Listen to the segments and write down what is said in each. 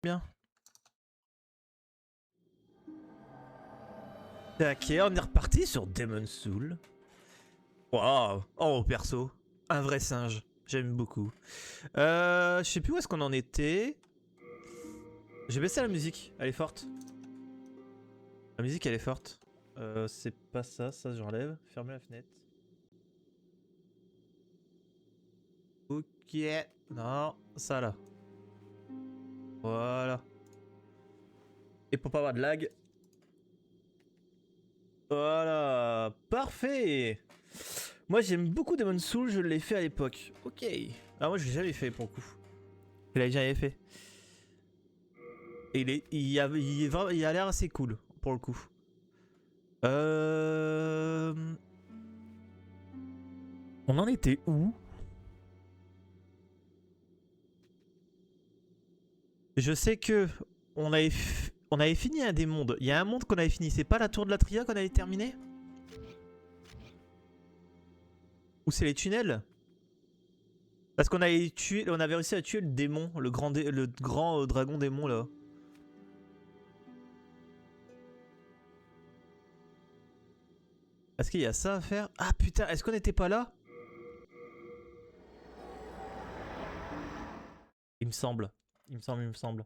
Bien. Ok, on est reparti sur Demon's Soul. Waouh. Oh, perso. Un vrai singe. J'aime beaucoup. Je sais plus où est-ce qu'on en était. J'ai baissé la musique. Elle est forte. La musique, elle est forte. C'est pas ça. Ça, j'enlève. Fermez la fenêtre. Ok. Non, ça là. Voilà. Et pour pas avoir de lag. Voilà. Parfait. Moi, j'aime beaucoup Demon's Soul. Je l'ai fait à l'époque. Ok. Ah, moi, je l'ai jamais fait pour le coup. Je l'avais jamais fait. Et il a l'air assez cool pour le coup. On en était où? Je sais que on avait fini un des mondes. Il y a un monde qu'on avait fini. C'est pas la tour de la Tria qu'on avait terminé? Ou c'est les tunnels? Parce qu'on on avait réussi à tuer le démon, le grand dragon démon là. Est-ce qu'il y a ça à faire? Ah putain, est-ce qu'on n'était pas là? Il me semble. Il me semble.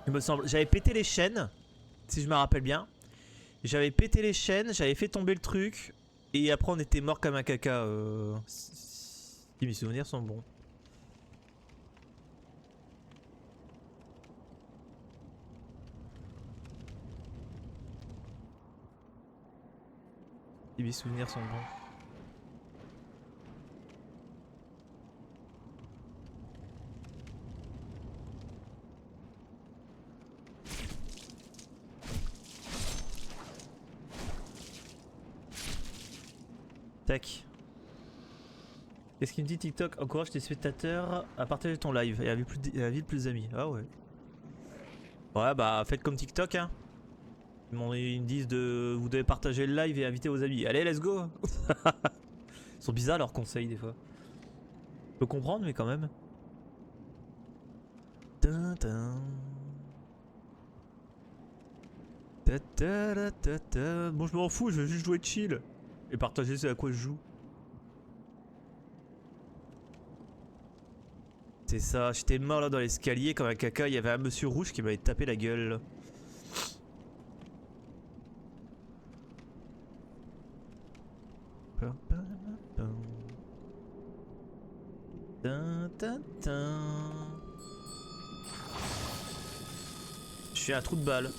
Il me semble. J'avais pété les chaînes, si je me rappelle bien. J'avais pété les chaînes, j'avais fait tomber le truc. Et après on était mort comme un caca. Si mes souvenirs sont bons. Si mes souvenirs sont bons. Tac. Qu'est-ce qu'il me dit TikTok? Encourage tes spectateurs à partager ton live et à vivre plus d'amis. Ah ouais. Ouais bah faites comme TikTok hein. Ils me disent de vous devez partager le live et inviter vos amis. Allez let's go. Ils sont bizarres leurs conseils des fois. Je peux comprendre mais quand même. Bon je m'en fous, je veux juste jouer chill. Et partager c'est à quoi je joue. C'est ça, j'étais mort là dans l'escalier comme un caca, il y avait un monsieur rouge qui m'avait tapé la gueule. Je suis un trou de balle.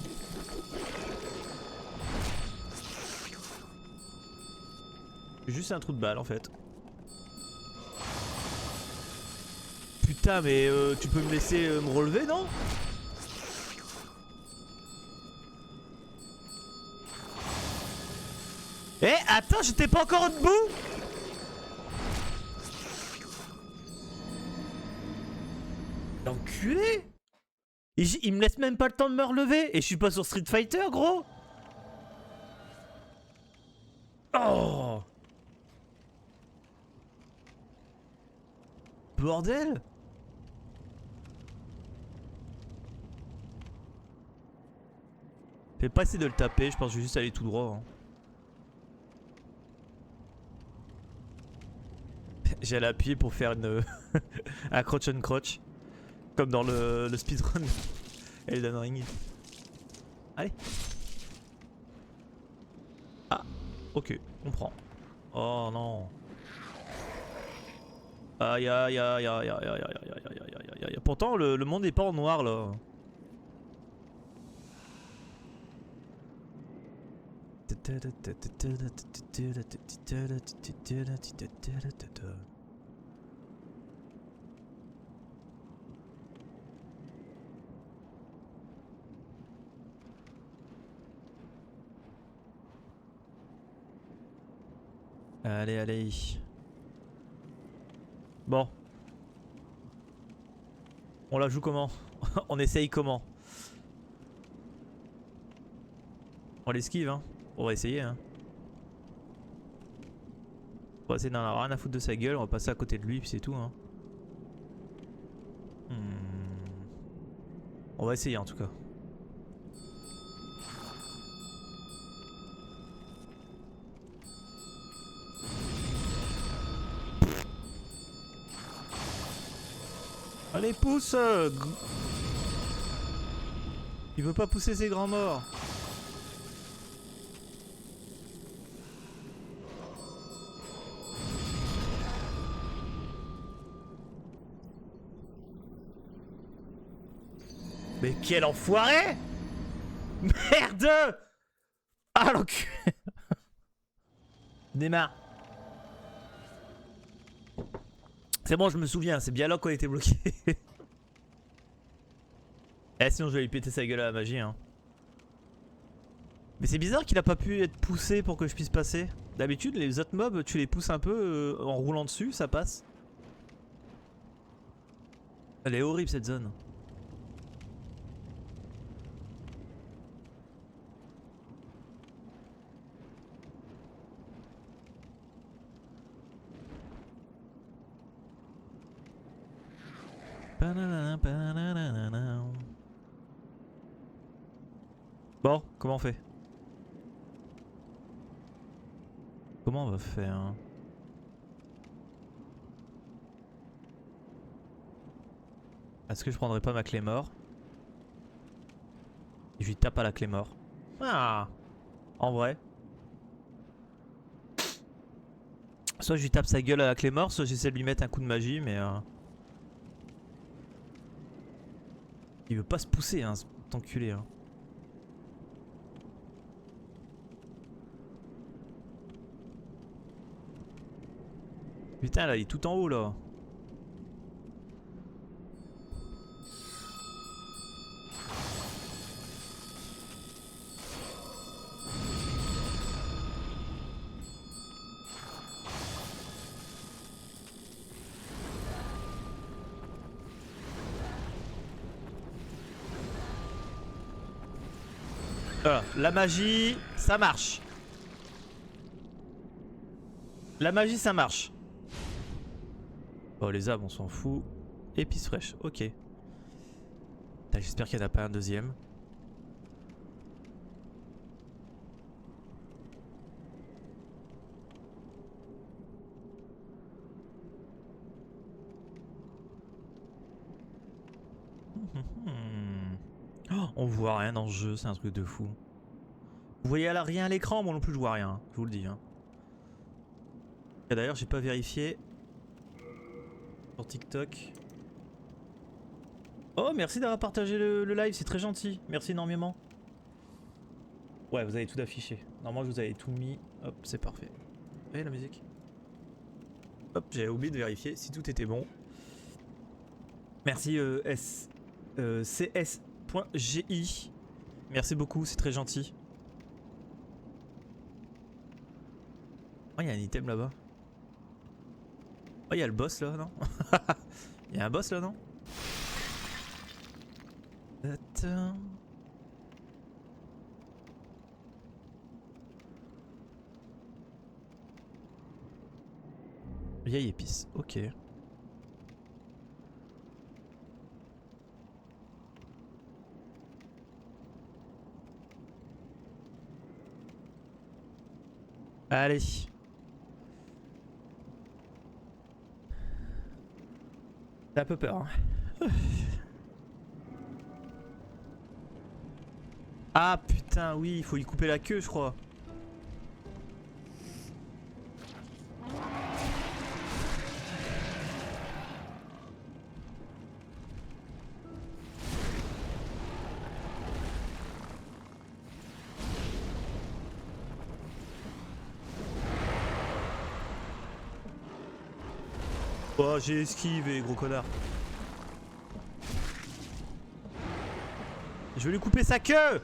Je suis juste un trou de balle en fait. Putain mais tu peux me laisser me relever non? Eh attends, j'étais pas encore debout. L'enculé. Il me laisse même pas le temps de me relever. Et je suis pas sur Street Fighter gros. Oh bordel. Je vais pas essayer de le taper, je pense que je vais juste aller tout droit hein. J'allais appuyer pour faire une un crotch on crotch. Comme dans le speedrun Elden Ring. Allez. Ah, ok, on prend. Oh non. Aïe aïe aïe aïe aïe aïe aïe aïe aïe aïe aïe. Pourtant le monde est pas en noir là. Allez, allez. Bon. On la joue comment? On essaye comment? On l'esquive hein. On va essayer hein. On va essayer d'en avoir rien à foutre de sa gueule, on va passer à côté de lui puis c'est tout hein. On va essayer en tout cas. Allez, pousse! Il veut pas pousser ses grands morts. Mais quel enfoiré! Merde! Ah l'enculé! Démarre. C'est bon, je me souviens, c'est bien là qu'on a été bloqué. Eh, sinon je vais lui péter sa gueule à la magie, hein. Mais c'est bizarre qu'il a pas pu être poussé pour que je puisse passer. D'habitude, les autres mobs, tu les pousses un peu en roulant dessus, ça passe. Elle est horrible cette zone. Bon, comment on fait? Comment on va faire? Est-ce que je prendrais pas ma clé mort? Et je lui tape à la clé mort. Ah! En vrai. Soit je lui tape sa gueule à la clé mort, soit j'essaie de lui mettre un coup de magie, mais... Il veut pas se pousser, hein, cet enculé. Hein. Putain, là, il est tout en haut, là. Voilà, la magie, ça marche. La magie, ça marche. Oh, les âmes, on s'en fout. Épices fraîches, ok. J'espère qu'il n'y en a pas un deuxième. Oh, on voit rien dans ce jeu, c'est un truc de fou. Vous voyez là rien à l'écran, moi non plus je vois rien, je vous le dis. Hein. D'ailleurs, j'ai pas vérifié sur TikTok. Oh, merci d'avoir partagé le live, c'est très gentil. Merci énormément. Ouais, vous avez tout affiché. Normalement, je vous avais tout mis. Hop, c'est parfait. Et la musique. Hop, j'avais oublié de vérifier si tout était bon. Merci cs.gi. Merci beaucoup, c'est très gentil. Oh, il y a un item là-bas. Oh, il y a le boss là, non? Il y a un boss là, non? Attends. Vieille épice, ok. Allez. T'as un peu peur. Hein. Ah putain, oui, il faut lui couper la queue, je crois. Oh, j'ai esquivé, gros connard. Je vais lui couper sa queue.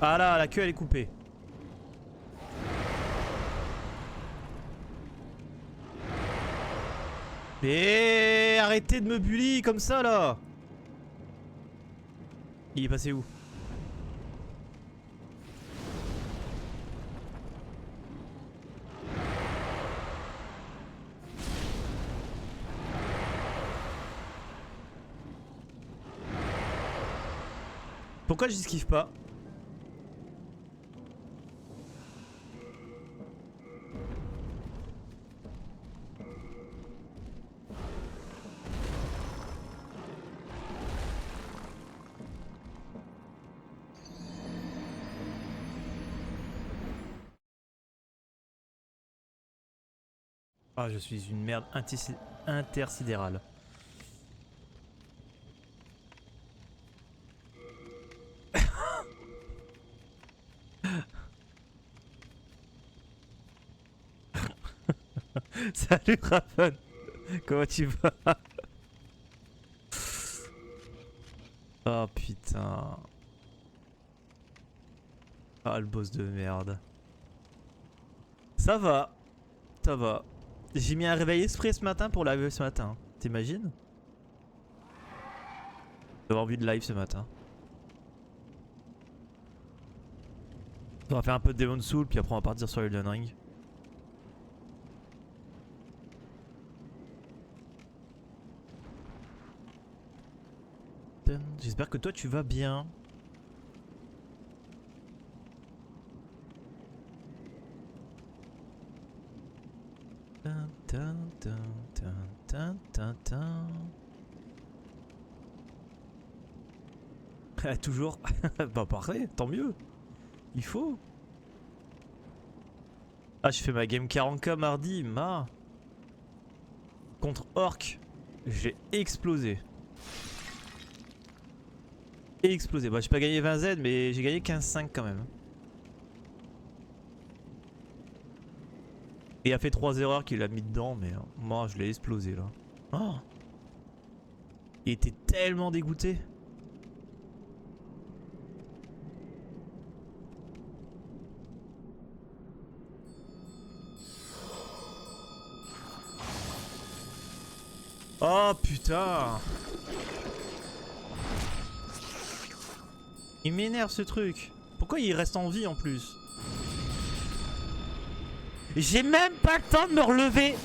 Ah là, la queue elle est coupée. Mais arrêtez de me bully comme ça là. Il est passé où? Pourquoi j'esquive pas? Ah, je suis une merde intersidérale. Salut Raven. Comment tu vas? Oh putain. Ah, le boss de merde. Ça va. Ça va. J'ai mis un réveil exprès ce matin pour live ce matin. T'imagines? D'avoir envie de live ce matin. On va faire un peu de Demon Soul, puis après on va partir sur Elden Ring. J'espère que toi tu vas bien. Toujours. Bah parfait, tant mieux. Il faut. Ah, je fais ma game 40k mardi, contre Orc. J'ai explosé. Explosé. Bah j'ai pas gagné 20Z mais j'ai gagné 15-5 quand même. Et il a fait 3 erreurs qu'il a mis dedans mais moi je l'ai explosé là. Oh, il était tellement dégoûté. Oh putain. Il m'énerve ce truc. Pourquoi il reste en vie en plus? J'ai même pas le temps de me relever.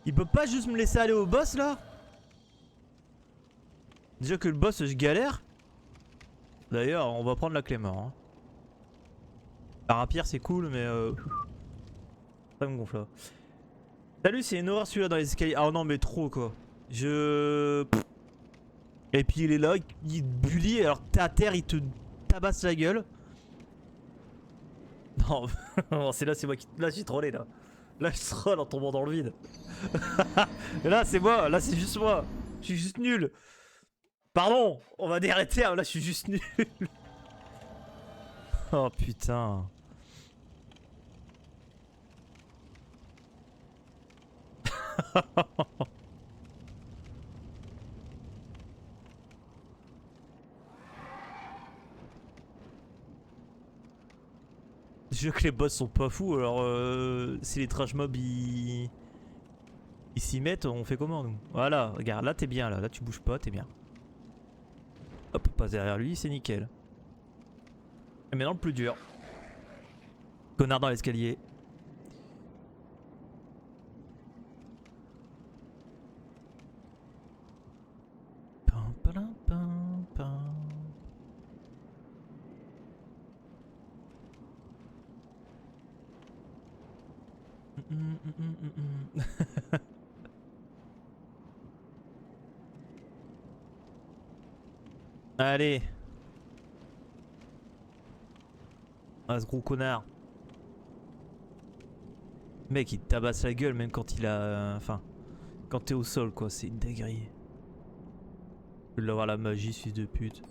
Il peut pas juste me laisser aller au boss là? Déjà que le boss je galère. D'ailleurs on va prendre la clé mort hein. La rapière c'est cool mais ça me gonfle là. Salut, c'est une horreur celui-là dans les escaliers. Ah non mais trop quoi. Et puis il est là, il te bully alors que t'es à terre, il te tabasse la gueule. Non, c'est là, c'est moi qui... Là j'ai trollé là. Là je troll en tombant dans le vide. Et là c'est moi, là c'est juste moi. Je suis juste nul. Pardon, on va dire les termes, là je suis juste nul. Oh putain. Je veux que les boss sont pas fous, alors si les trash mobs ils s'y mettent, on fait comment nous? Voilà, regarde, là t'es bien, là tu bouges pas, t'es bien. Hop, passe derrière lui, c'est nickel. Et maintenant le plus dur. Connard dans l'escalier. Allez. Ah ce gros connard. Mec il te tabasse la gueule même quand il a... Enfin... Quand t'es au sol quoi, c'est une dinguerie. Je veux l'avoir la magie, fils de pute.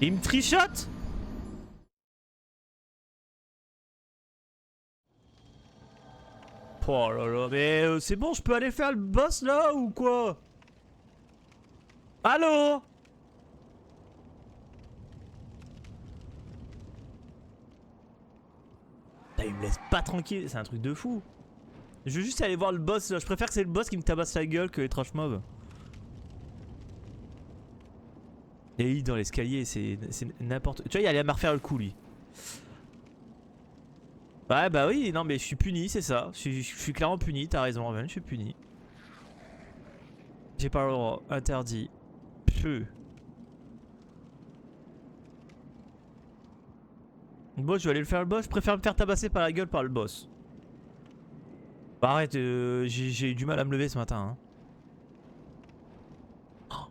Il me trichote. Oh là là, mais c'est bon, je peux aller faire le boss là ou quoi? Allô? Putain, il me laisse pas tranquille, c'est un truc de fou. Je veux juste aller voir le boss là, je préfère que c'est le boss qui me tabasse la gueule que les trash mobs. Et il dans l'escalier, c'est n'importe... Tu vois, il allait me refaire le coup lui. Ouais bah oui, non mais je suis puni, c'est ça. Je suis clairement puni, t'as raison Raven, je suis puni. J'ai pas le droit, interdit. Peu. Bon, je vais aller le faire le boss, je préfère me faire tabasser par la gueule par le boss. Bah arrête, j'ai eu du mal à me lever ce matin. Hein.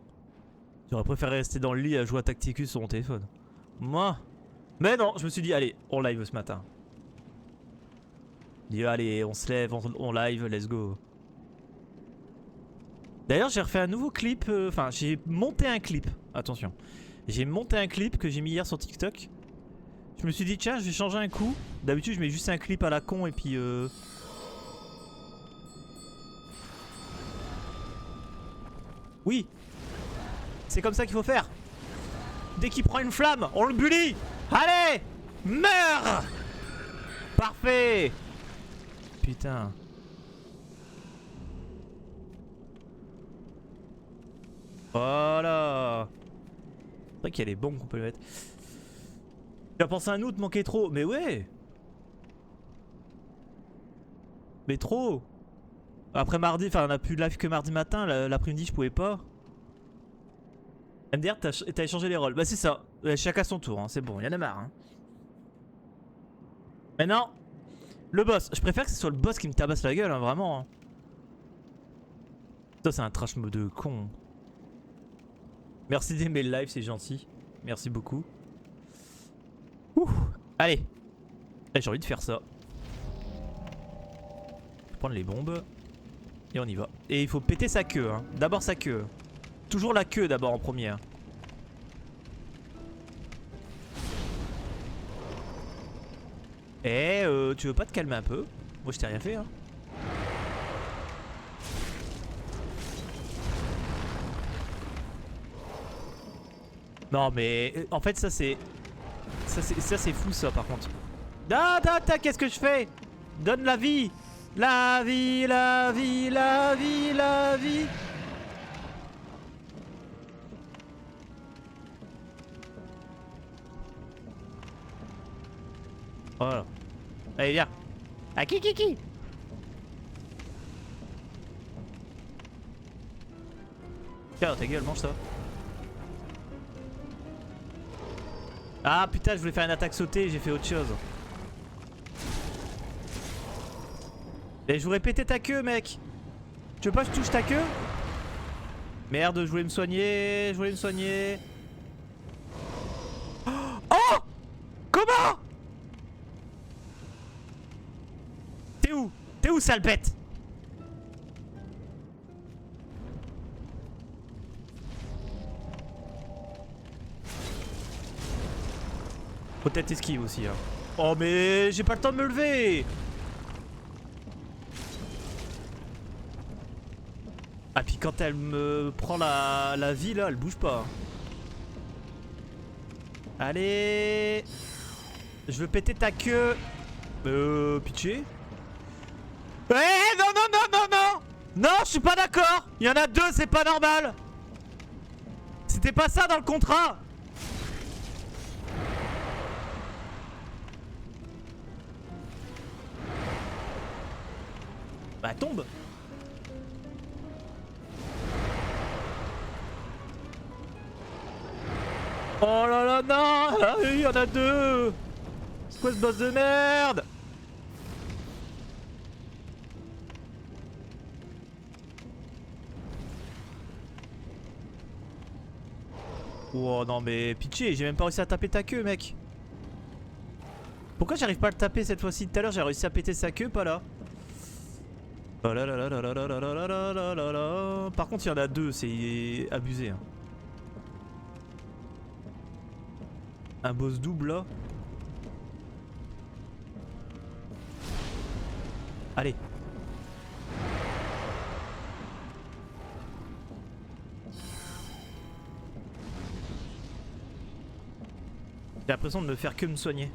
J'aurais préféré rester dans le lit à jouer à Tacticus sur mon téléphone. Moi. Mais non, je me suis dit, allez, on live ce matin. Dit, allez, on se lève, on live, let's go. D'ailleurs, j'ai refait un nouveau clip. Enfin, j'ai monté un clip. Attention. J'ai monté un clip que j'ai mis hier sur TikTok. Je me suis dit, tiens, je vais changer un coup. D'habitude, je mets juste un clip à la con et puis. Oui. C'est comme ça qu'il faut faire. Dès qu'il prend une flamme, on le bully. Allez, meurs. Parfait. Putain. Voilà. C'est vrai qu'il y a les bombes qu'on peut mettre. Tu as pensé à nous, te manquait trop. Mais ouais. Mais trop. Après mardi, enfin on a plus de live que mardi matin. L'après-midi je pouvais pas. MDR t'as échangé les rôles. Bah c'est ça. Chacun son tour, hein. C'est bon, y'en a marre. Hein. Maintenant, le boss. Je préfère que ce soit le boss qui me tabasse la gueule, hein, vraiment. Hein. Ça c'est un trash mode de con. Merci d'aimer le live, c'est gentil. Merci beaucoup. Ouh. Allez. J'ai envie de faire ça. Je vais prendre les bombes. Et on y va. Et il faut péter sa queue. Hein. D'abord sa queue. Toujours la queue d'abord en première. Eh, tu veux pas te calmer un peu? Moi je t'ai rien fait hein. Non mais en fait ça c'est... Ça c'est fou ça par contre. Ah, qu'est-ce que je fais? Donne la vie. La vie, la vie, la vie, la vie. Voilà. Allez viens. Ah qui. Tiens ta gueule, mange ça. Ah putain, je voulais faire une attaque sautée, j'ai fait autre chose. Et je voudrais péter ta queue mec. Tu veux pas que je touche ta queue? Merde, je voulais me soigner, Oh! Comment? T'es où sale bête? Faut peut-être esquive aussi hein. Oh mais j'ai pas le temps de me lever. Ah puis quand elle me prend la vie là, elle bouge pas. Allez. Je veux péter ta queue. Pitié. Non. Non, je suis pas d'accord. Il y en a deux, c'est pas normal. C'était pas ça dans le contrat. Bah tombe. Oh là là non. Ah, il y en a deux. C'est quoi ce boss de merde? Oh non mais pitié, j'ai même pas réussi à taper ta queue mec. Pourquoi j'arrive pas à le taper cette fois-ci? Tout à l'heure j'ai réussi à péter sa queue, pas là. Oh là là là là là là là là là là là là. Par contre il y en a deux, c'est abusé hein. Un boss double là. Allez. J'ai l'impression de me faire que me soigner.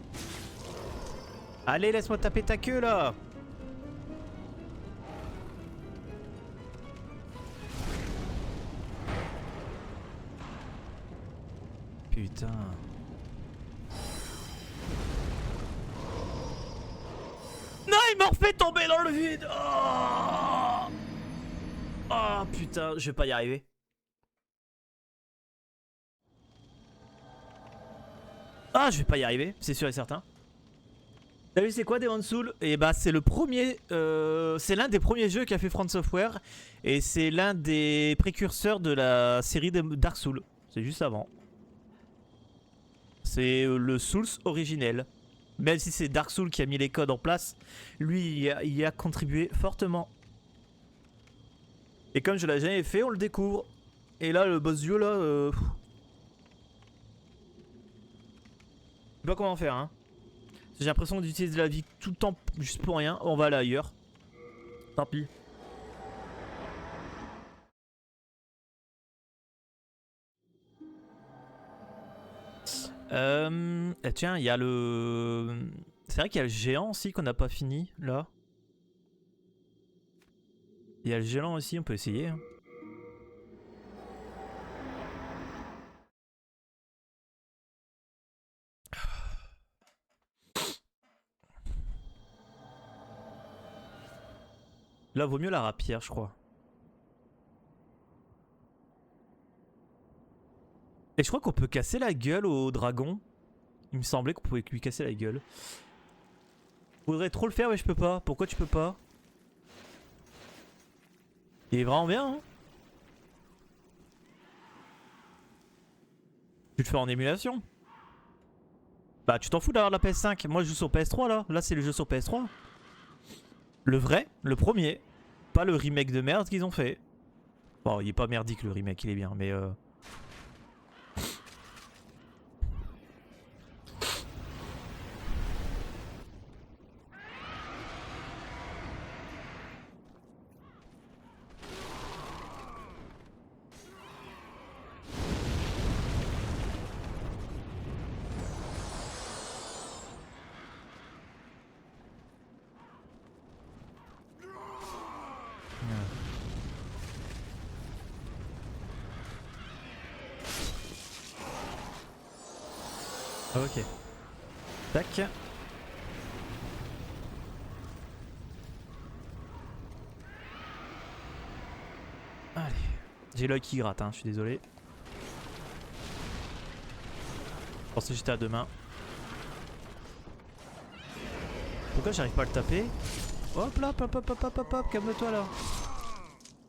Allez, laisse-moi taper ta queue là. Putain. Non, il m'a refait tomber dans le vide. Oh, oh putain, je vais pas y arriver. Ah, je vais pas y arriver, c'est sûr et certain. T'as vu c'est quoi Demon's Souls? Et bah c'est le premier, c'est l'un des premiers jeux qu'a fait From Software. Et c'est l'un des précurseurs de la série de Dark Souls. C'est juste avant. C'est le Souls originel. Même si c'est Dark Souls qui a mis les codes en place, lui il y a contribué fortement. Et comme je l'ai jamais fait, on le découvre. Et là le boss duo là... Je sais pas comment faire hein. J'ai l'impression d'utiliser la vie tout le temps juste pour rien. On va aller ailleurs. Tant pis. Tiens, il y a le... C'est vrai qu'il y a le géant aussi qu'on n'a pas fini là. Il y a le géant aussi, on peut essayer. Hein. Là, vaut mieux la rapière, je crois. Et je crois qu'on peut casser la gueule au dragon. Il me semblait qu'on pouvait lui casser la gueule. Je voudrais trop le faire, mais je peux pas. Pourquoi tu peux pas? Il est vraiment bien, hein. Tu le fais en émulation. Bah, tu t'en fous d'avoir la PS5. Moi, je joue sur PS3 là. Là, c'est le jeu sur PS3. Le vrai, le premier. Pas le remake de merde qu'ils ont fait. Bon, il est pas merdique le remake, il est bien, mais ok. Tac. Allez. J'ai l'œil qui gratte, hein, je suis désolé. Je pensais que j'étais à 2 mains. Pourquoi j'arrive pas à le taper? Hop là, hop, hop, hop, hop, hop, hop, calme-toi là.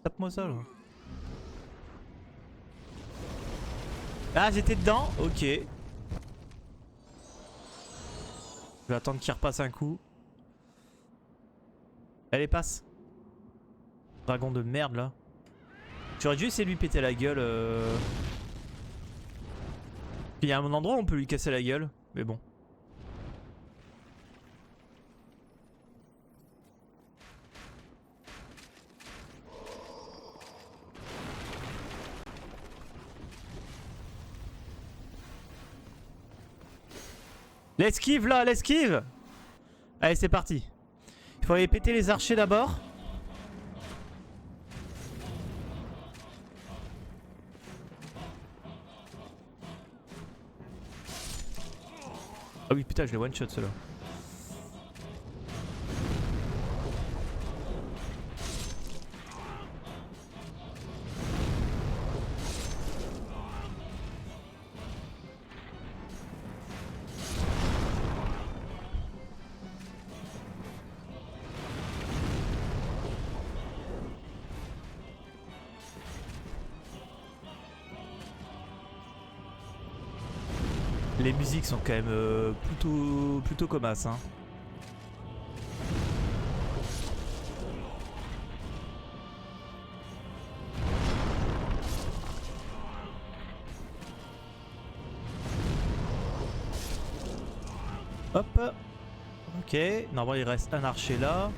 Tape-moi ça là. Ah, j'étais dedans? Ok. Je vais attendre qu'il repasse un coup. Allez, passe. Dragon de merde là. J'aurais dû essayer de lui péter la gueule. Il y a un endroit où on peut lui casser la gueule. Mais bon. L'esquive là, l'esquive. Allez, c'est parti. Il faut aller péter les archers d'abord. Ah oui, putain, je les one shot ceux-là. Les musiques sont quand même plutôt comasses, hein. Hop. Ok. Normalement il reste un archer là.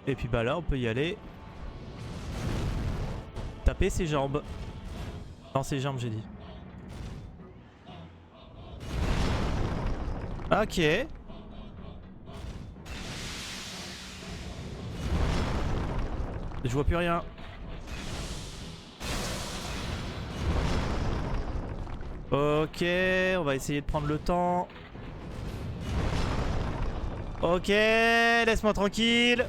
Et puis bah là on peut y aller. Taper ses jambes. Dans ses jambes j'ai dit. Ok. Je vois plus rien. Ok, on va essayer de prendre le temps. Ok, laisse-moi tranquille.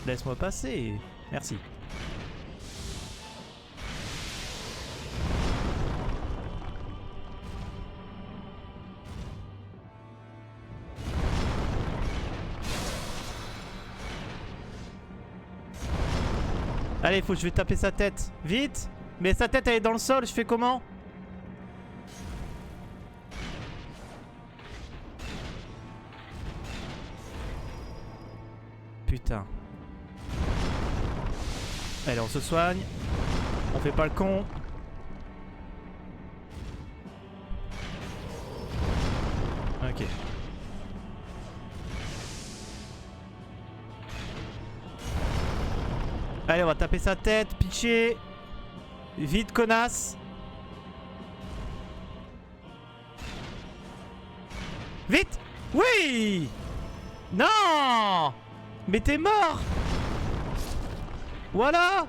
Laisse-moi passer. Merci. Allez, faut que je vais taper sa tête. Vite. Mais sa tête, elle est dans le sol. Je fais comment? Putain. Allez, on se soigne. On fait pas le con. Ok. Allez, on va taper sa tête. Pitcher. Vite, connasse. Vite. Oui. Non. Mais t'es mort. Voilà.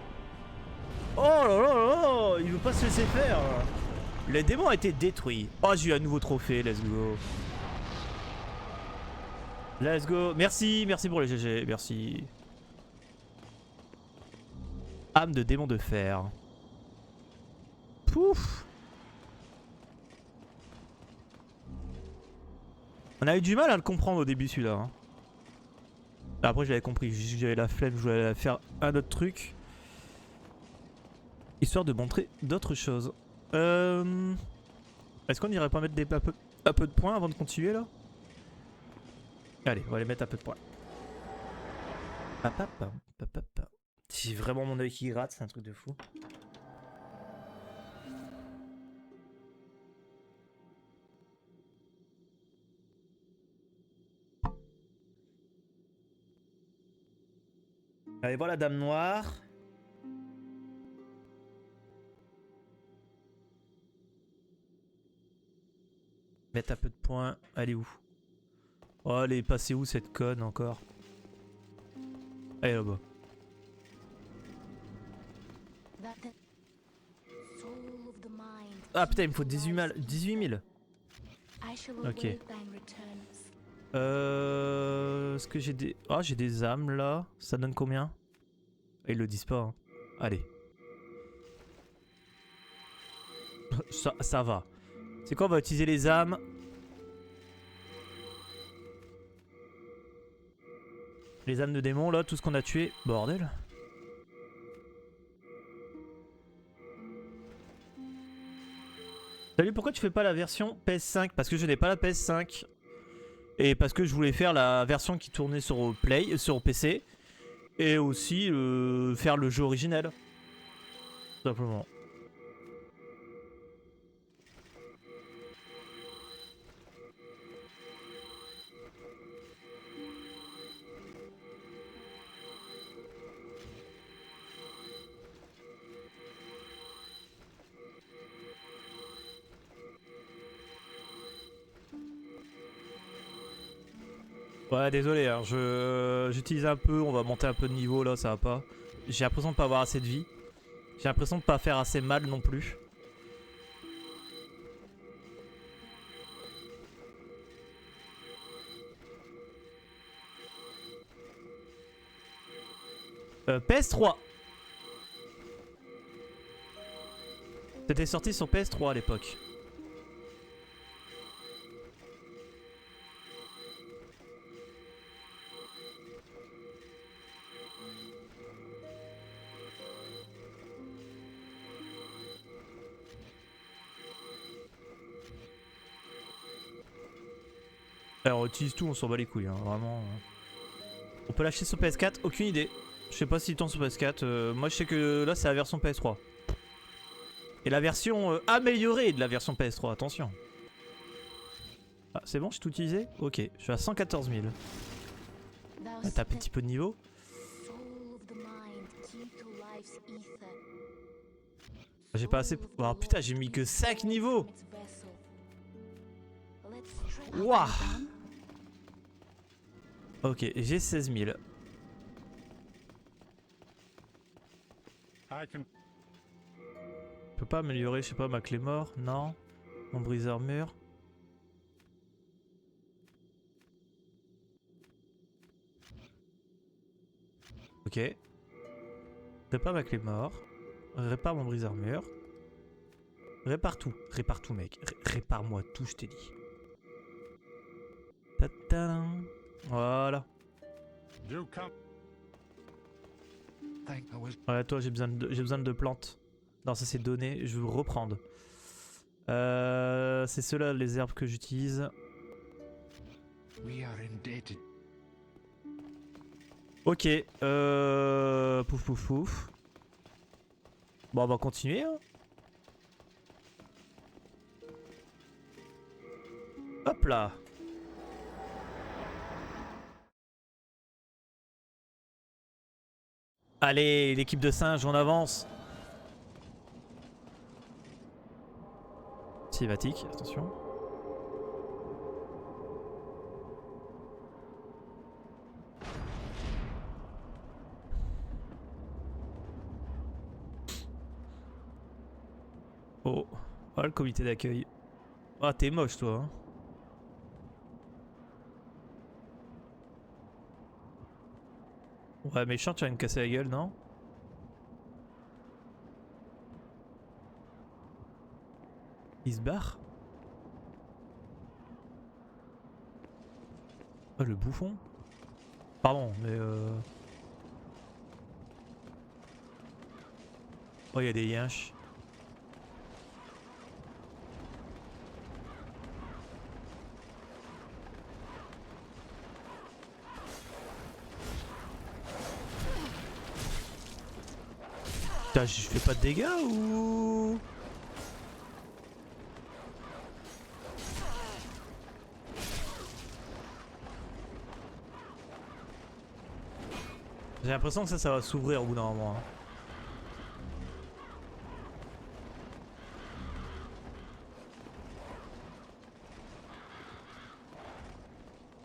Oh là là là. Il veut pas se laisser faire. Le démon a été détruit. Oh, j'ai eu un nouveau trophée. Let's go. Let's go. Merci. Merci pour les GG. Merci. Âme de démon de fer. Pouf. On a eu du mal à le comprendre au début celui-là. Hein. Après j'avais compris, j'avais la flemme, je voulais faire un autre truc. Histoire de montrer d'autres choses. Est-ce qu'on irait pas mettre un peu de points avant de continuer là? Allez, on va les mettre un peu de points. J'ai vraiment mon œil qui gratte, c'est un truc de fou. Allez, voilà Dame Noire. Mettre un peu de points. Elle est où? Oh, elle est passée où cette conne encore? Elle est là-bas. Ah putain, il me faut 18 000. Ok. Est-ce que j'ai des... Ah, j'ai des âmes là. Ça donne combien? Ils le disent pas. Hein. Allez. Ça va. C'est quoi? On va utiliser les âmes. Les âmes de démons là, tout ce qu'on a tué. Bordel. Salut, pourquoi tu fais pas la version PS5? Parce que je n'ai pas la PS5. Et parce que je voulais faire la version qui tournait sur Play, sur PC. Et aussi faire le jeu originel. Tout simplement. Ouais, désolé, hein, j'utilise un peu, on va monter un peu de niveau là, ça va pas. J'ai l'impression de pas avoir assez de vie. J'ai l'impression de pas faire assez mal non plus. PS3. C'était sorti sur PS3 à l'époque. Alors on utilise tout, on s'en bat les couilles, hein, vraiment. On peut l'acheter sur PS4, aucune idée. Je sais pas s'il tourne sur PS4. Moi je sais que là c'est la version PS3. Et la version améliorée de la version PS3, attention. Ah, c'est bon, j'ai tout utilisé? Ok, je suis à 114 000. On va taper un petit peu de niveau. J'ai pas assez... Oh putain, j'ai mis que 5 niveaux. Wouah. Ok, j'ai 16 000. Je peux pas améliorer, je sais pas, ma clé mort, non. Mon briseur mur. Ok. Répare ma clé mort. Répare mon briseur mur. Répare tout mec. Répare-moi tout, je t'ai dit. Ta-ta-da. Voilà. Ouais, toi j'ai besoin de plantes. Non, ça c'est donné, je veux reprendre. C'est ceux-là les herbes que j'utilise. Ok, pouf pouf pouf. Bon, on va continuer. Hein. Hop là. Allez, l'équipe de singes, on avance. Cinématique, attention. Oh, oh le comité d'accueil. Ah, t'es moche toi. Hein. Ouais, méchant, tu vas me casser la gueule, non? Il se barre? Oh, le bouffon? Pardon, mais oh, il y a des yinches. Putain, je fais pas de dégâts ou... J'ai l'impression que ça va s'ouvrir au bout d'un moment. Hein.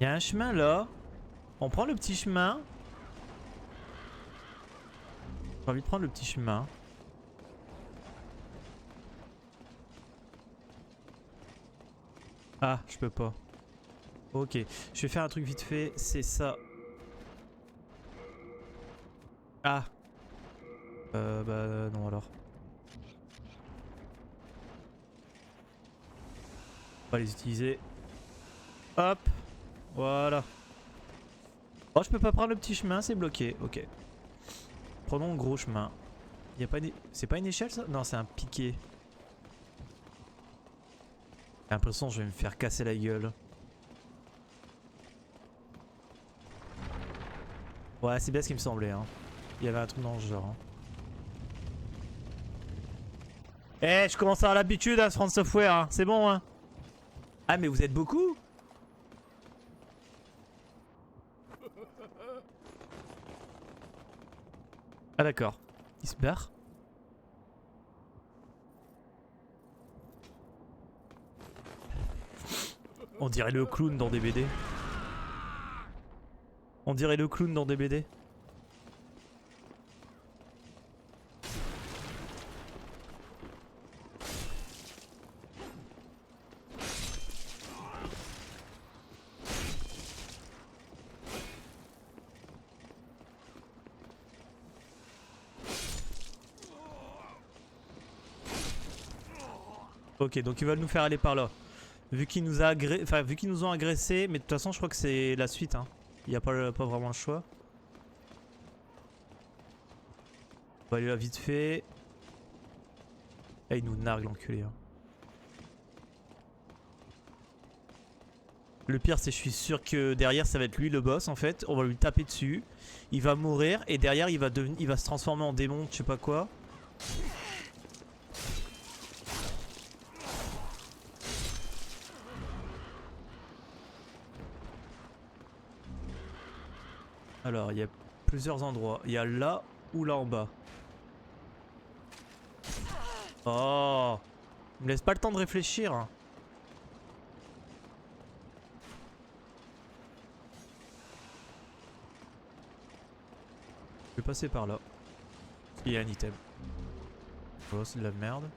Il y a un chemin là. On prend le petit chemin. J'ai envie de prendre le petit chemin. Ah, je peux pas. Ok, je vais faire un truc vite fait. C'est ça. Ah. Bah non alors. On va les utiliser. Hop. Voilà. Oh, je peux pas prendre le petit chemin, c'est bloqué. Ok. Prenons le gros chemin. Y a pas une... C'est pas une échelle ça? Non, c'est un piquet. J'ai l'impression que je vais me faire casser la gueule. Ouais, c'est bien ce qui me semblait. Hein. Il y avait un truc dans le genre. Hein. Eh, je commence à avoir l'habitude à France Software. Hein. C'est bon, hein. Ah, mais vous êtes beaucoup? Ah, d'accord. Il se barre. On dirait le clown dans des BD. On dirait le clown dans des BD. Ok, donc ils veulent nous faire aller par là. Vu qu'ils nous, vu qu'ils nous ont agressés, mais de toute façon je crois que c'est la suite. Hein. Il n'y a pas vraiment le choix. On va aller là vite fait. Ah, il nous nargue l'enculé. Hein. Le pire c'est que je suis sûr que derrière ça va être lui le boss en fait. On va lui taper dessus. Il va mourir et derrière il va se transformer en démon, je sais pas quoi. Alors il y a plusieurs endroits. Il y a là ou là en bas. Oh, il me laisse pas le temps de réfléchir. Je vais passer par là. Il y a un item. Oh, c'est de la merde.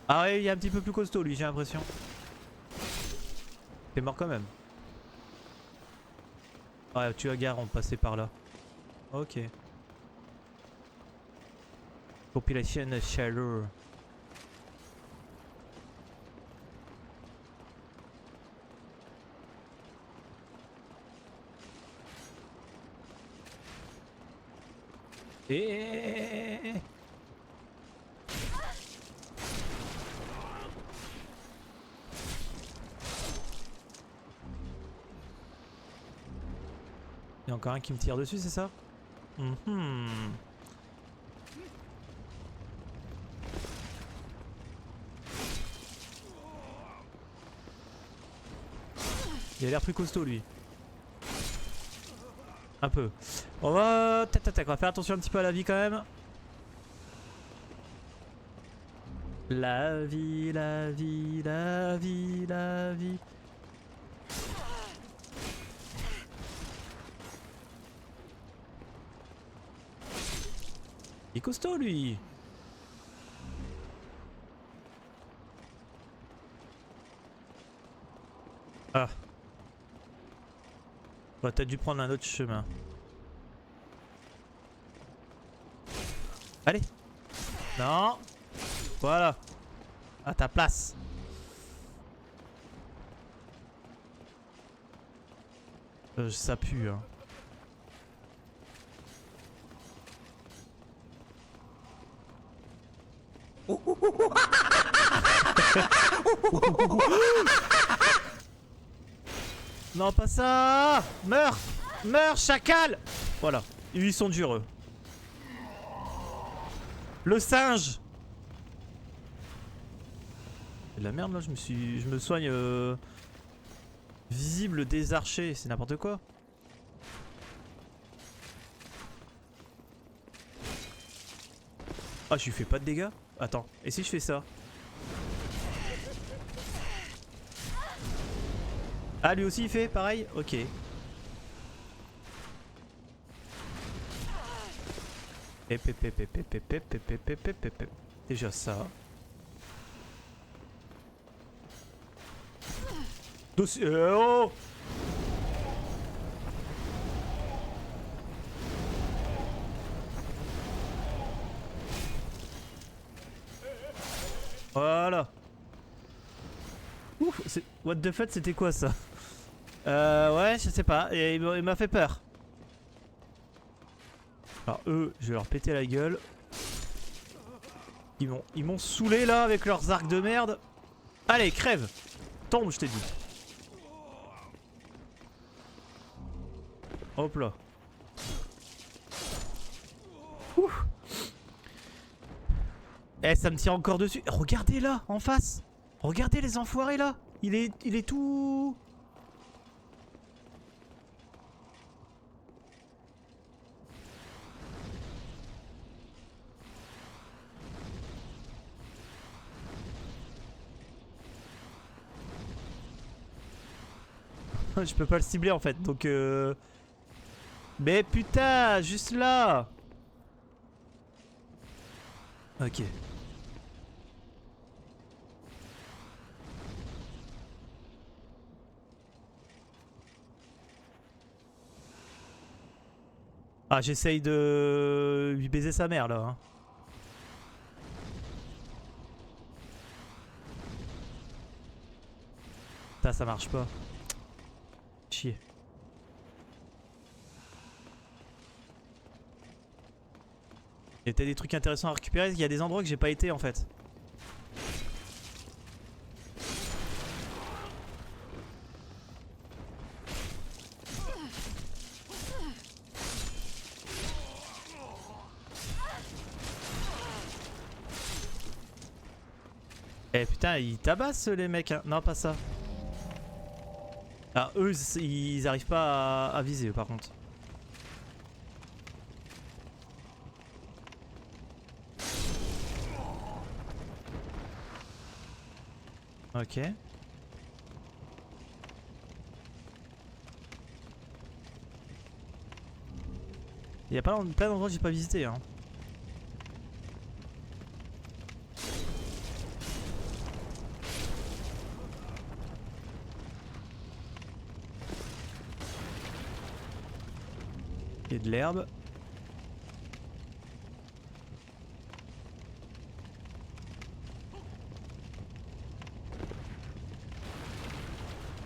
Ah ouais, il est un petit peu plus costaud lui, j'ai l'impression. T'es mort quand même. Ouais, tu as gare, on passait par là. Ok. Compilation chaleur. Et il y a encore un qui me tire dessus, c'est ça? Il a l'air plus costaud lui. Un peu. On va... on va faire attention un petit peu à la vie quand même. La vie, la vie, la vie, la vie. Il est costaud lui. Ah. Bah, t'as dû prendre un autre chemin. Allez. Non. Voilà. À ta place. Ça pue hein. Non, pas ça. Meurs. Meurs, chacal. Voilà. Ils sont durs eux. Le singe. C'est de la merde là, je me soigne visible des archers, c'est n'importe quoi. Ah, je lui fais pas de dégâts. Attends, et si je fais ça? Ah, lui aussi il fait pareil? Ok. Déjà ça. Dossier. Oh! Voilà. Ouf, what the fuck, c'était quoi ça? Ouais, je sais pas, et il m'a fait peur. Alors eux, je vais leur péter la gueule. Ils m'ont saoulé là avec leurs arcs de merde. Allez, crève. Tombe, je t'ai dit. Hop là. Ouf. Eh, ça me tire encore dessus. Regardez là, en face. Regardez les enfoirés là. Il est tout... Je peux pas le cibler en fait, donc Mais putain, juste là. Ok. Ah, j'essaye de lui baiser sa mère là. Hein. Ça marche pas. Chier. Il y a peut-être des trucs intéressants à récupérer. Il y a des endroits que j'ai pas été en fait. Eh putain, ils tabassent les mecs. Hein. Non, pas ça. Ah, eux, ils arrivent pas à viser, eux, par contre. Ok. Il y a plein d'endroits que j'ai pas visité, hein. Il y a de l'herbe.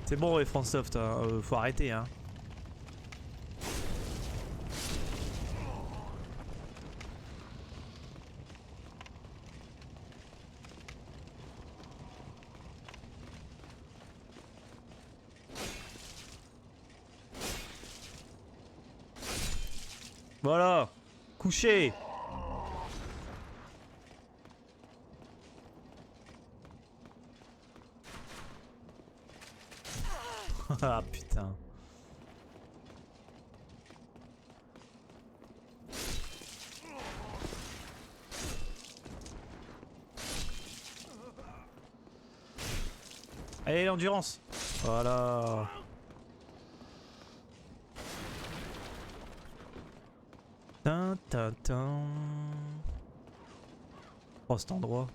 C'est bon, les France Soft, hein, faut arrêter, hein. Voilà, couché. Ah putain. Allez, l'endurance. Voilà. Tin, tin, tin. Oh, cet endroit.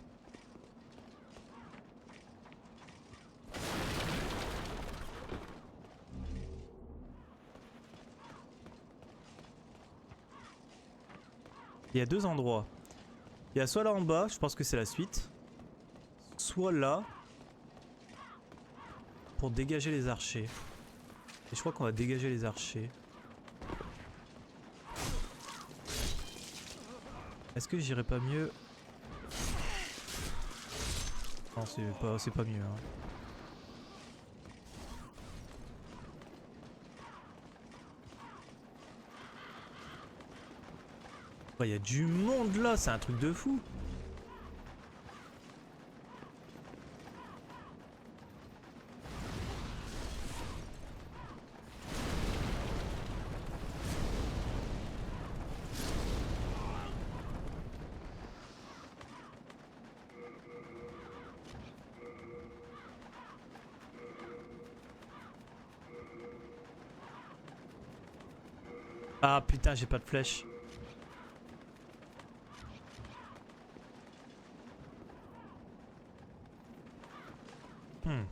Il y a deux endroits. Il y a soit là en bas, je pense que c'est la suite. Soit là. Pour dégager les archers. Et je crois qu'on va dégager les archers. Est-ce que j'irais pas mieux? Non, c'est pas mieux. Hein. Il y a du monde là, c'est un truc de fou. Ah putain, j'ai pas de flèche. Hmm.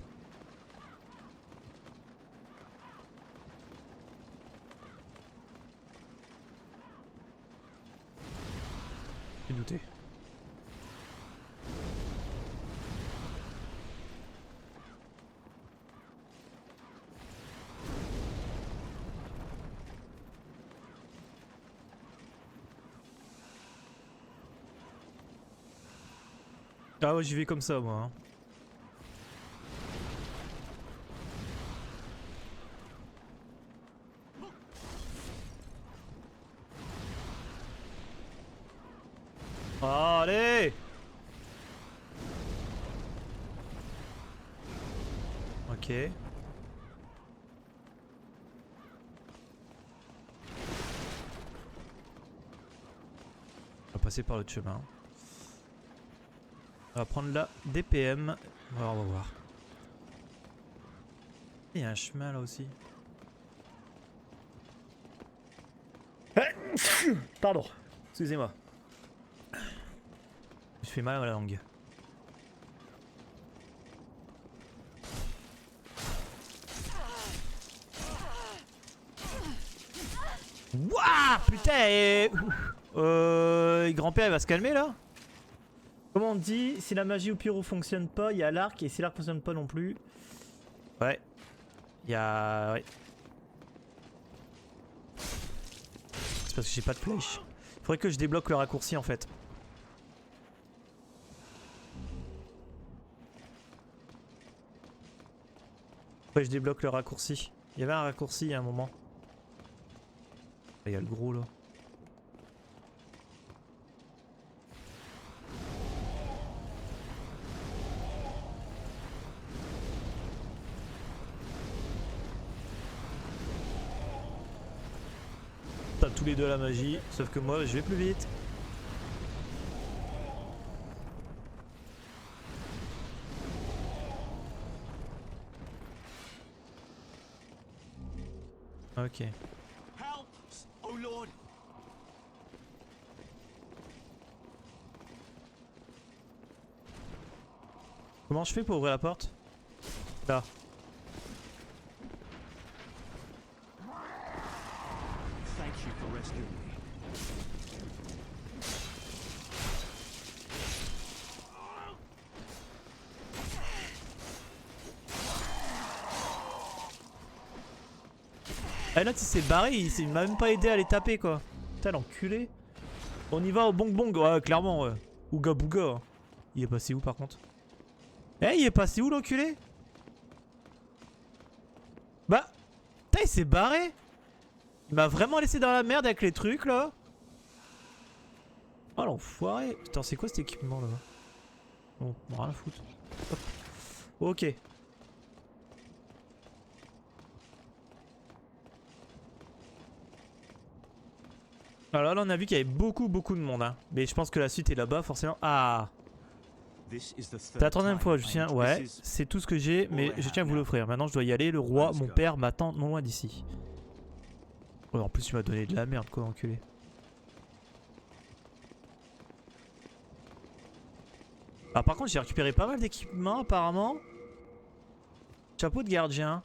J'ai douté. Ah ouais, j'y vais comme ça moi. Hein. Allez! Ok. On va passer par l'autre chemin. On va prendre la DPM. On va voir. Il y a un chemin là aussi. Pardon. Excusez-moi. Je fais mal à la langue. Wouah! Putain! Grand-père il va se calmer là? Comment on dit? Si la magie ou pyro fonctionne pas, il y a l'arc. Et si l'arc fonctionne pas non plus. Ouais. Il y a. Ouais. C'est parce que j'ai pas de flèche. Il faudrait que je débloque le raccourci en fait. Ouais, je débloque le raccourci. Il y avait un raccourci il y a un moment. Il y a le gros là. tous les deux à la magie, sauf que moi je vais plus vite. Ok. Comment je fais pour ouvrir la porte? Là. Ah l'autre il s'est barré, il m'a même pas aidé à les taper quoi. Putain l'enculé. On y va au bong bong, ouais clairement ouais. Ouga bouga. Il est passé où par contre? Eh il est passé où l'enculé? Bah putain il s'est barré. Il m'a vraiment laissé dans la merde avec les trucs là. Oh l'enfoiré. Putain c'est quoi cet équipement là? Bon, rien à foutre. Hop. Ok. Alors là on a vu qu'il y avait beaucoup de monde hein. Mais je pense que la suite est là-bas forcément. Ah. C'est la troisième fois, je tiens. Ouais, c'est tout ce que j'ai, mais je tiens à vous l'offrir. Maintenant je dois y aller, le roi, mon père m'attend non loin d'ici. Oh, en plus tu m'as donné de la merde quoi enculé. Ah par contre j'ai récupéré pas mal d'équipements apparemment. Chapeau de gardien.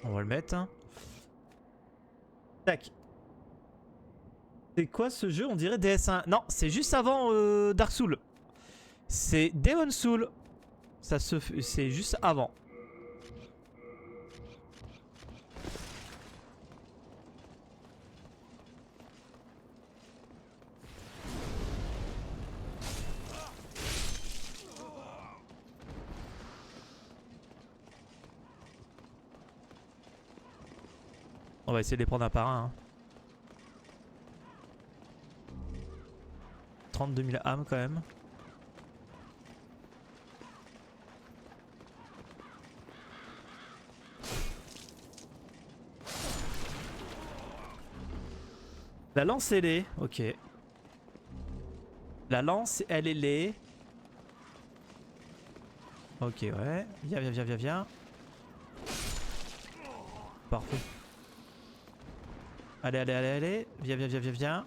On va le mettre hein. Tac. C'est quoi ce jeu? On dirait DS1. Non, c'est juste avant Dark Souls. C'est Demon Souls. Ça se fait, c'est juste avant. On va essayer de les prendre un par un. Hein. 32 000 âmes quand même. La lance elle est, ok. La lance elle est laid. Ok ouais, viens. Parfait. Allez, viens.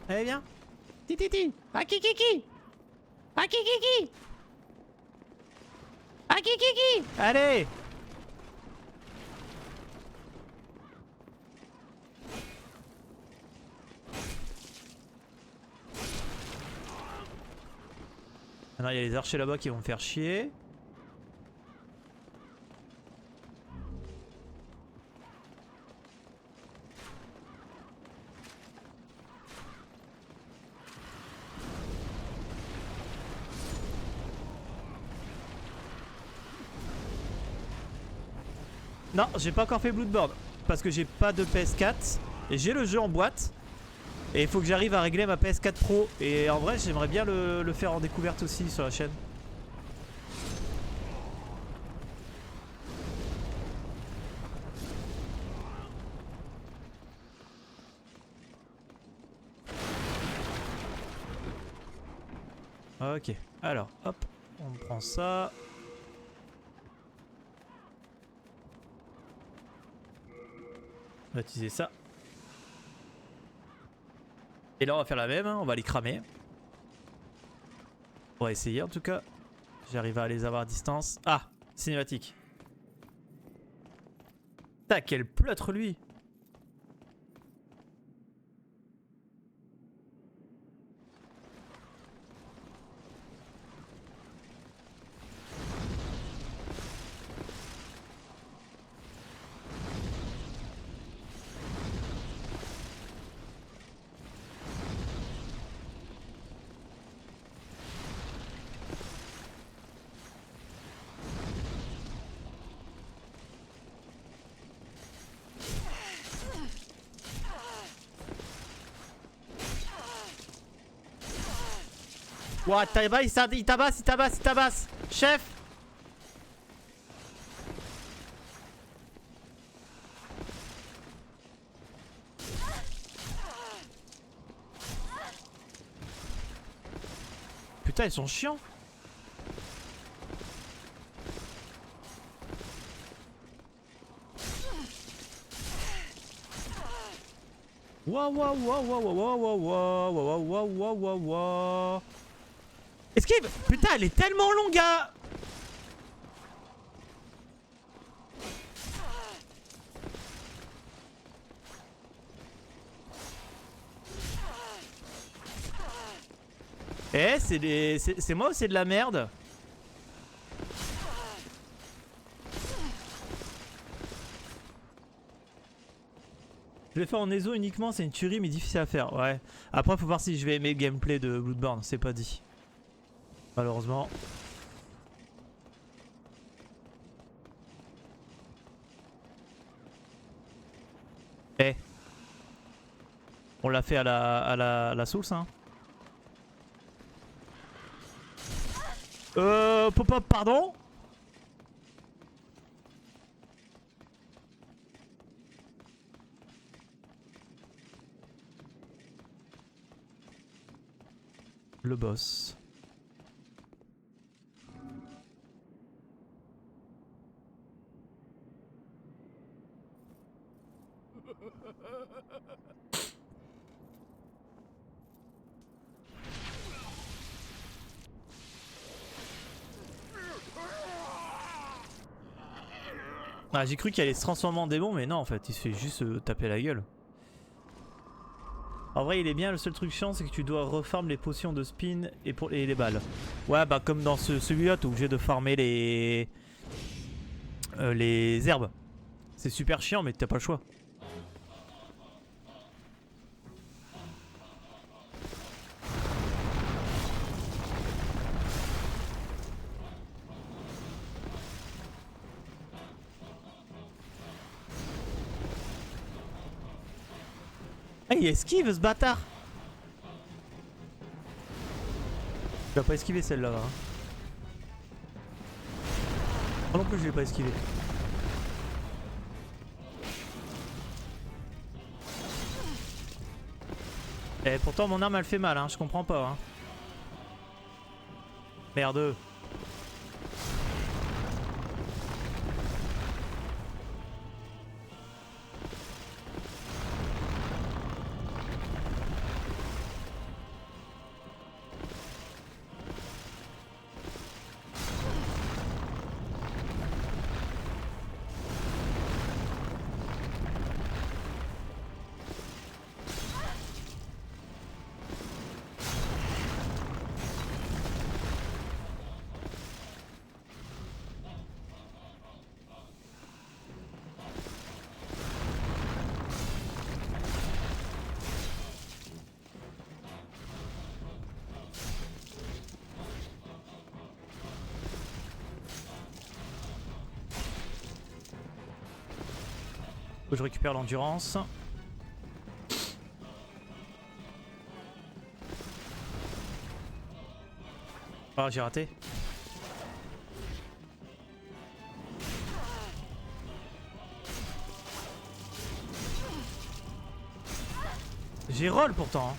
Allez viens. Titi. Akikiki. Allez. Maintenant il y a les archers là-bas qui vont me faire chier. Non, j'ai pas encore fait Bloodborne parce que j'ai pas de PS4 et j'ai le jeu en boîte et il faut que j'arrive à régler ma PS4 Pro et en vrai j'aimerais bien le faire en découverte aussi sur la chaîne. Ok, alors hop, on prend ça. On va utiliser ça. Et là on va faire la même, hein, on va les cramer. On va essayer en tout cas. J'arrive à les avoir à distance. Ah, cinématique. Tac, quel pleutre lui. Ouah, il tabasse. Chef. Putain, ils sont chiants. Waouh. Esquive. Putain, elle est tellement longue à... Eh, c'est moi ou c'est de la merde? Je l'ai fait en ESO uniquement, c'est une tuerie mais difficile à faire. Ouais. Après, faut voir si je vais aimer le gameplay de Bloodborne, c'est pas dit. Malheureusement. Eh. On l'a fait à la Souls, hein. Pop-up, pardon? Le boss. Ah, j'ai cru qu'il allait se transformer en démon, mais non, en fait, il se fait juste taper la gueule. En vrai, il est bien, le seul truc chiant, c'est que tu dois refarm les potions de spin et les balles. Ouais, bah, comme dans celui-là, t'es obligé de farmer les herbes. C'est super chiant, mais t'as pas le choix. Ah, il esquive ce bâtard. Tu vas pas esquiver celle-là. Hein. Moi non plus, je l'ai pas esquivé. Et pourtant, mon arme elle fait mal, hein. Je comprends pas. Hein. Merde. Faut que je récupère l'endurance. Ah, j'ai raté. J'ai roll pourtant. Hein.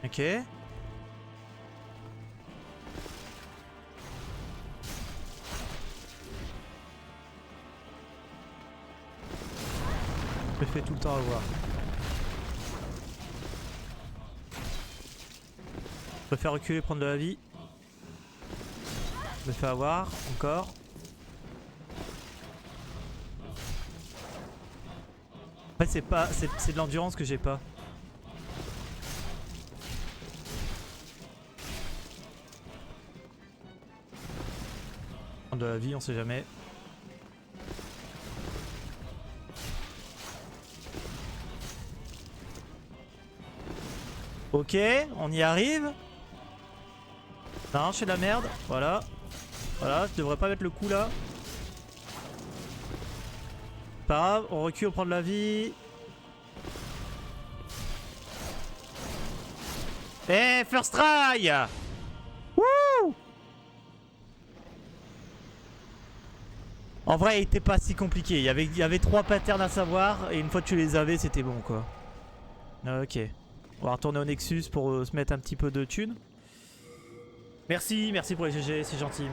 Ok. Je me fais tout le temps avoir. Je préfère reculer et prendre de la vie. Je me fais avoir, encore. En fait c'est de l'endurance que j'ai pas. Prendre de la vie, on sait jamais. Ok, on y arrive. Non, je fais de la merde. Voilà. Voilà, je devrais pas mettre le coup là. Pas grave, on recule, on prend de la vie. Eh, first try! Wouh! En vrai, il était pas si compliqué. Il y avait 3 patterns à savoir. Et une fois que tu les avais, c'était bon quoi. Ok. On va retourner au Nexus pour se mettre un petit peu de thunes. Merci pour les GG, c'est gentil.